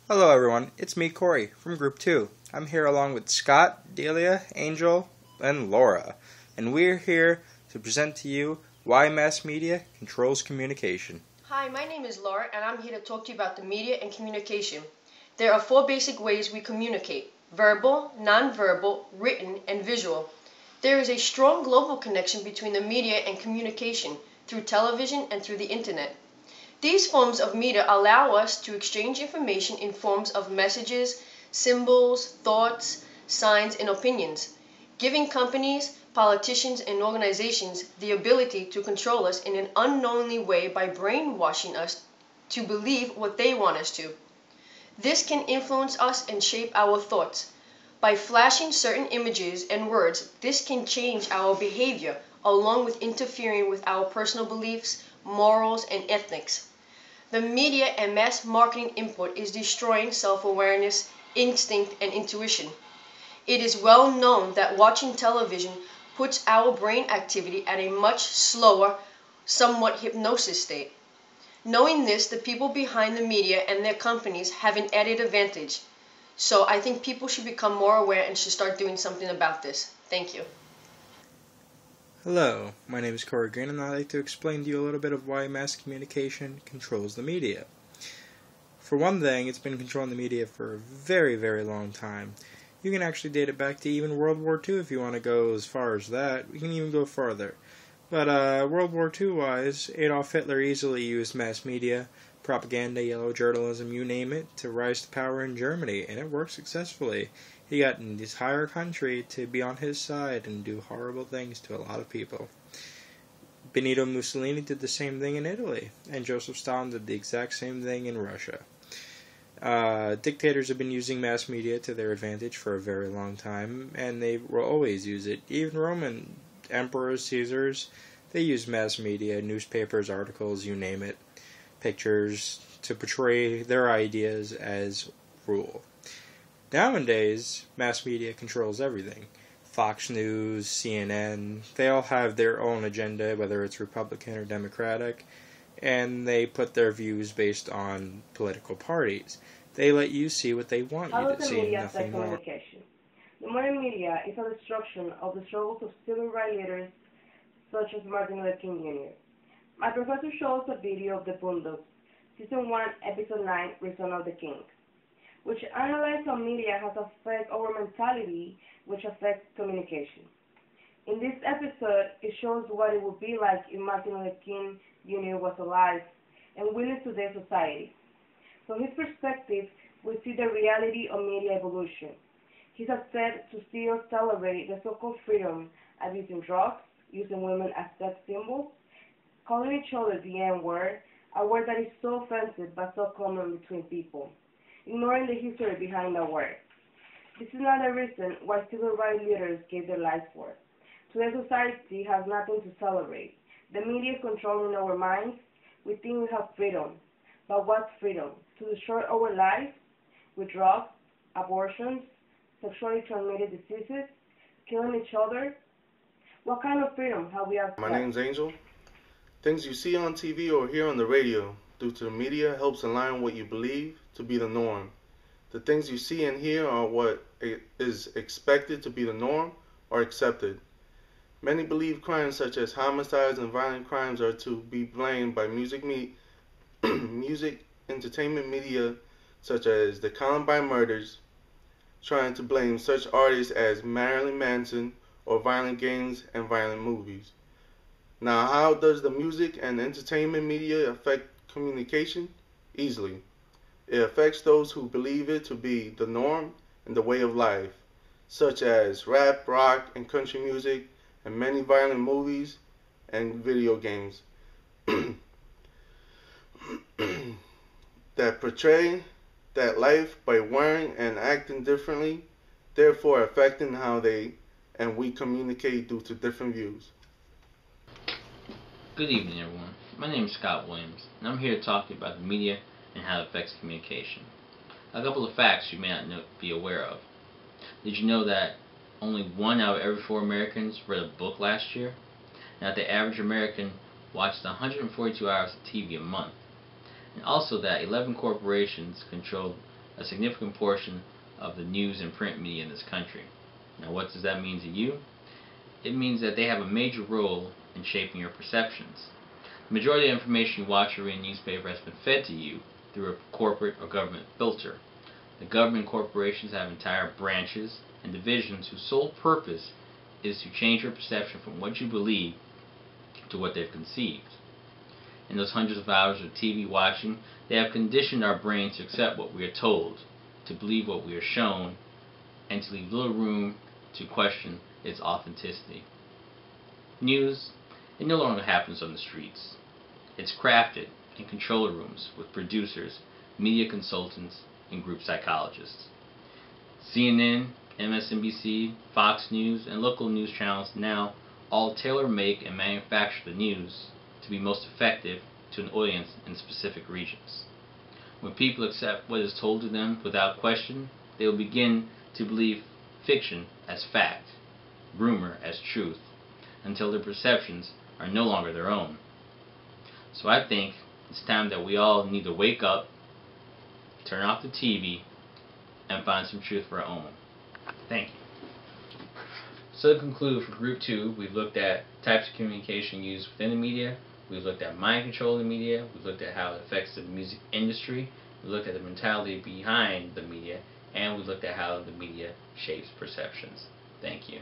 Hello everyone, it's me Corey from Group 2. I'm here along with Scott, Delia, Angel, and Laura, and we're here to present to you why mass media controls communication. Hi, my name is Laura, and I'm here to talk to you about the media and communication. There are four basic ways we communicate: verbal, nonverbal, written, and visual. There is a strong global connection between the media and communication through television and through the internet. These forms of media allow us to exchange information in forms of messages, symbols, thoughts, signs, and opinions, giving companies, politicians, and organizations the ability to control us in an unknowingly way by brainwashing us to believe what they want us to. This can influence us and shape our thoughts. By flashing certain images and words, this can change our behavior along with interfering with our personal beliefs, morals, and ethics. The media and mass marketing input is destroying self-awareness, instinct, and intuition. It is well known that watching television puts our brain activity at a much slower, somewhat hypnosis state. Knowing this, the people behind the media and their companies have an added advantage. So I think people should become more aware and should start doing something about this. Thank you. Hello, my name is Corey Green, and I'd like to explain to you a little bit of why mass communication controls the media. For one thing, it's been controlling the media for a very, very long time. You can actually date it back to even World War II if you want to go as far as that. We can even go farther. But World War II wise, Adolf Hitler easily used mass media, propaganda, yellow journalism, you name it, to rise to power in Germany, and it worked successfully. He got an entire country to be on his side and do horrible things to a lot of people. Benito Mussolini did the same thing in Italy, and Joseph Stalin did the exact same thing in Russia. Dictators have been using mass media to their advantage for a very long time, and they will always use it. Even Roman emperors, Caesars, they use mass media, newspapers, articles, you name it, pictures, to portray their ideas as rule. Nowadays, mass media controls everything. Fox News, CNN, they all have their own agenda, whether it's Republican or Democratic, and they put their views based on political parties. They let you see what they want How you does to the see, media nothing affect more. communication? The modern media is a destruction of the struggles of civil rights leaders such as Martin Luther King Jr. My professor shows a video of the Boondocks, Season 1, Episode 9, Return of the King, which analyzes how media has affected our mentality, which affects communication. In this episode, it shows what it would be like if Martin Luther King Jr. was alive and willing to today's society. From his perspective, we see the reality of media evolution. He's upset to see us celebrate the so-called freedom of using drugs, using women as sex symbols, calling each other the N-word, a word that is so offensive but so common between people, ignoring the history behind the word. This is not the reason why civil rights leaders gave their lives for. Today's society has nothing to celebrate. The media is controlling our minds. We think we have freedom. But what's freedom? To destroy our lives with drugs, abortions, sexually transmitted diseases, killing each other? What kind of freedom have we My accepted? name's Angel. Things you see on TV or hear on the radio due to the media helps align what you believe to be the norm. The things you see and hear are what is expected to be the norm or accepted. Many believe crimes such as homicides and violent crimes are to be blamed by music entertainment media such as the Columbine murders, trying to blame such artists as Marilyn Manson or violent gangs and violent movies. Now, how does the music and entertainment media affect communication? Easily. It affects those who believe it to be the norm and the way of life, such as rap, rock, and country music, and many violent movies and video games that portray that life by wearing and acting differently, therefore affecting how they and we communicate due to different views. Good evening, everyone. My name is Scott Williams, and I'm here to talk to you about the media and how it affects communication. A couple of facts you may not be aware of. Did you know that only 1 out of every 4 Americans read a book last year? And that the average American watched 142 hours of TV a month? And also that 11 corporations control a significant portion of the news and print media in this country. Now, what does that mean to you? It means that they have a major role in shaping your perceptions. The majority of the information you watch or read in a newspaper has been fed to you through a corporate or government filter. The government corporations have entire branches and divisions whose sole purpose is to change your perception from what you believe to what they've conceived. In those hundreds of hours of TV watching, they have conditioned our brains to accept what we are told, to believe what we are shown, and to leave little room to question its authenticity. News, it no longer happens on the streets. It's crafted in controller rooms with producers, media consultants, and group psychologists. CNN, MSNBC, Fox News, and local news channels now all tailor-make and manufacture the news to be most effective to an audience in specific regions. When people accept what is told to them without question, they will begin to believe fiction as fact, rumor as truth, until their perceptions are no longer their own. So I think it's time that we all need to wake up, turn off the TV, and find some truth for our own. Thank you. So to conclude, for Group 2, we've looked at types of communication used within the media, we've looked at mind control in the media, we've looked at how it affects the music industry, we looked at the mentality behind the media, and we looked at how the media shapes perceptions. Thank you.